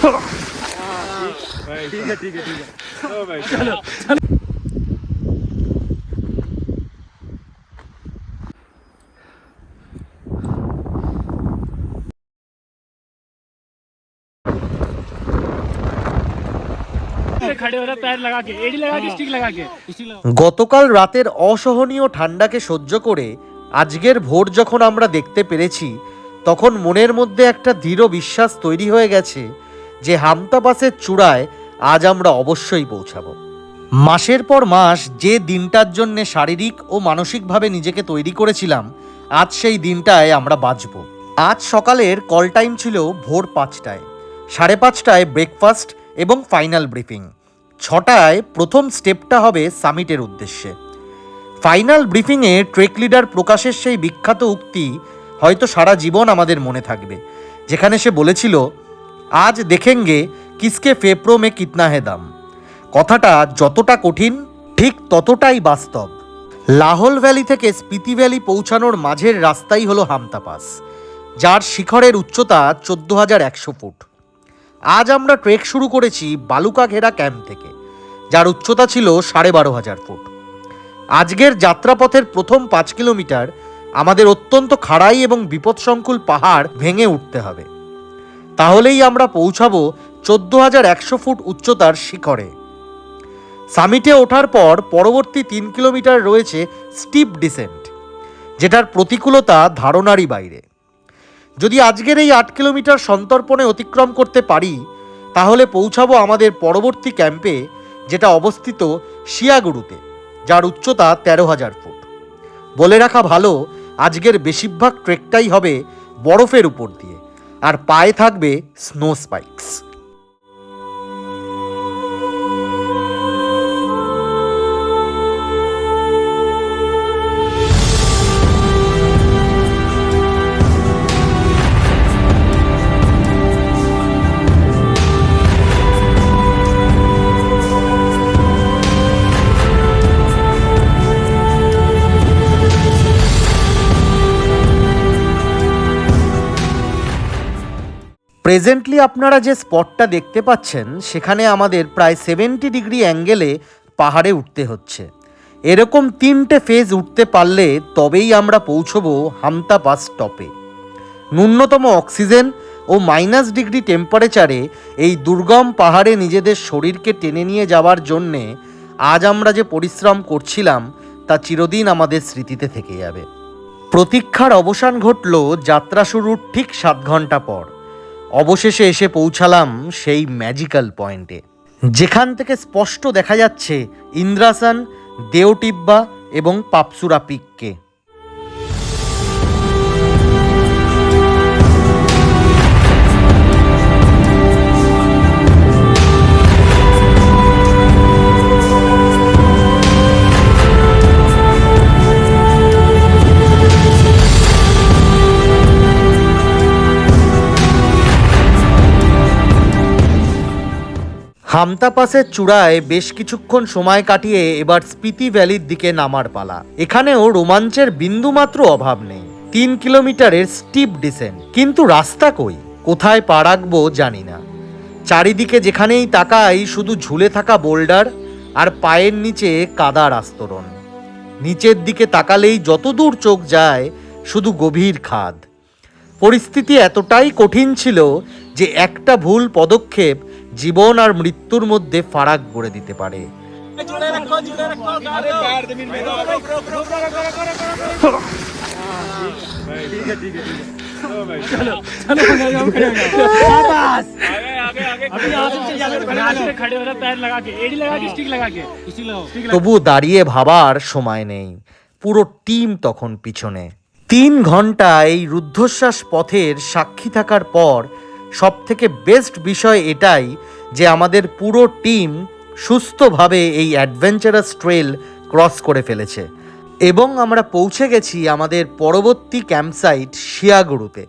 ठीक है ठीक है ठीक है चलो भाई चलो खड़े हो रहा पैर लगा के एड़ी लगा के स्टिक लगा के গতকাল রাতের অসহনীয় ঠান্ডাকে সহ্য করে আজকের ভোর যখন আমরা দেখতে পেরেছি, তখন মনের মধ্যে একটা দৃঢ় বিশ্বাস তৈরি হয়ে গেছে যে হামতা পাসের চূড়ায় আজ আমরা অবশ্যই পৌঁছাবো। মাসের পর মাস যে দিনটার জন্য শারীরিক ও মানসিকভাবে নিজেকে তৈরি করেছিলাম, আজ সেই দিনটায় আমরা বাঁচব। আজ সকালের কল টাইম ছিল ভোর 5টায়, 5:30টায় ব্রেকফাস্ট এবং ফাইনাল ব্রিফিং, 6টায় প্রথম স্টেপটা হবে সামিটের উদ্দেশ্যে। ফাইনাল ব্রিফিংয়ে ট্রেক লিডার প্রকাশের সেই বিখ্যাত উক্তি হয়তো সারা জীবন আমাদের মনে থাকবে, যেখানে সে বলেছিল, আজ দেখেঙ্গে কিসকে ফেপ্রো মে কিতনা হে দাম। কথাটা যতটা কঠিন ঠিক ততটাই বাস্তব। লাহোল ভ্যালি থেকে স্পিতি ভ্যালি পৌঁছানোর মাঝের রাস্তাই হলো হামতা পাস, যার শিখরের উচ্চতা 14,100 ফুট। আজ আমরা ট্রেক শুরু করেছি বালুকা ঘেরা ক্যাম্প থেকে, যার উচ্চতা ছিল 12,500 ফুট। আজকের যাত্রাপথের প্রথম 5 কিলোমিটার আমাদের অত্যন্ত খাড়াই এবং বিপদসংকুল পাহাড় ভেঙে উঠতে হবে, তাহলেই আমরা পৌঁছাবো 14,100 ফুট উচ্চতার শিখরে। সামিটে ওঠার পর পরবর্তী 3 কিলোমিটার রয়েছে স্টিপ ডিসেন্ট, যেটার প্রতিকূলতা ধারণারই বাইরে। যদি আজকের এই 8 কিলোমিটার সন্তর্পণে অতিক্রম করতে পারি, তাহলে পৌঁছাবো আমাদের পরবর্তী ক্যাম্পে, যেটা অবস্থিত শিয়াগুরুতে, যার উচ্চতা 13,000 ফুট। বলে রাখা ভালো, আজকের বেশিরভাগ ট্রেকটাই হবে বরফের উপর দিয়ে, আর পায়ে থাকবে স্নো স্পাইকস। প্রেজেন্টলি আপনারা যে স্পটটা দেখতে পাচ্ছেন, সেখানে আমাদের প্রায় 70 ডিগ্রি অ্যাঙ্গেলে পাহাড়ে উঠতে হচ্ছে। এরকম 3টে ফেজ উঠতে পারলে তবেই আমরা পৌঁছবো হামতা পাস টপে। ন্যূনতম অক্সিজেন ও -ডিগ্রি টেম্পারেচারে এই দুর্গম পাহাড়ে নিজেদের শরীরকে টেনে নিয়ে যাওয়ার জন্যে আজ আমরা যে পরিশ্রম করছিলাম, তা চিরদিন আমাদের স্মৃতিতে থেকে যাবে। প্রতীক্ষার অবসান ঘটল যাত্রা শুরুর ঠিক 7 ঘন্টা পর। অবশেষে এসে পৌঁছালাম সেই ম্যাজিক্যাল পয়েন্টে, যেখান থেকে স্পষ্ট দেখা যাচ্ছে ইন্দ্রাসান, দেওটিব্বা এবং পাপসুরা পিককে। হামতা পাসের চূড়ায় বেশ কিছুক্ষণ সময় কাটিয়ে এবার স্পিতি ভ্যালির দিকে নামার পালা। এখানেও রোমাঞ্চের বিন্দুমাত্র অভাব নেই। 3 কিলোমিটারের স্টিপ ডিসেন্ট, কিন্তু রাস্তা কই, কোথায় পা রাখবো জানি না। চারিদিকে যেখানেই তাকাই শুধু ঝুলে থাকা বোল্ডার আর পায়ের নিচে কাদার আস্তরণ। নিচের দিকে তাকালেই যতদূর চোখ যায় শুধু গভীর খাদ। পরিস্থিতি এতটাই কঠিন ছিল যে একটা ভুল পদক্ষেপ জীবন আর মৃত্যুর মধ্যে ফারাক গড়ে দিতে পারে। তবু দাঁড়িয়ে ভাবার সময় নেই, পুরো টিম তখন পিছনে। 3 ঘন্টা এই রুদ্ধশ্বাস পথের সাক্ষী থাকার পর সব থেকে বেস্ট বিষয় এটাই যে আমাদের পুরো টিম সুস্থভাবে এই অ্যাডভেঞ্চারাস ট্রেল ক্রস করে ফেলেছে এবং আমরা পৌঁছে গেছি আমাদের পরবর্তী ক্যাম্পসাইট শিয়াগুরুতে।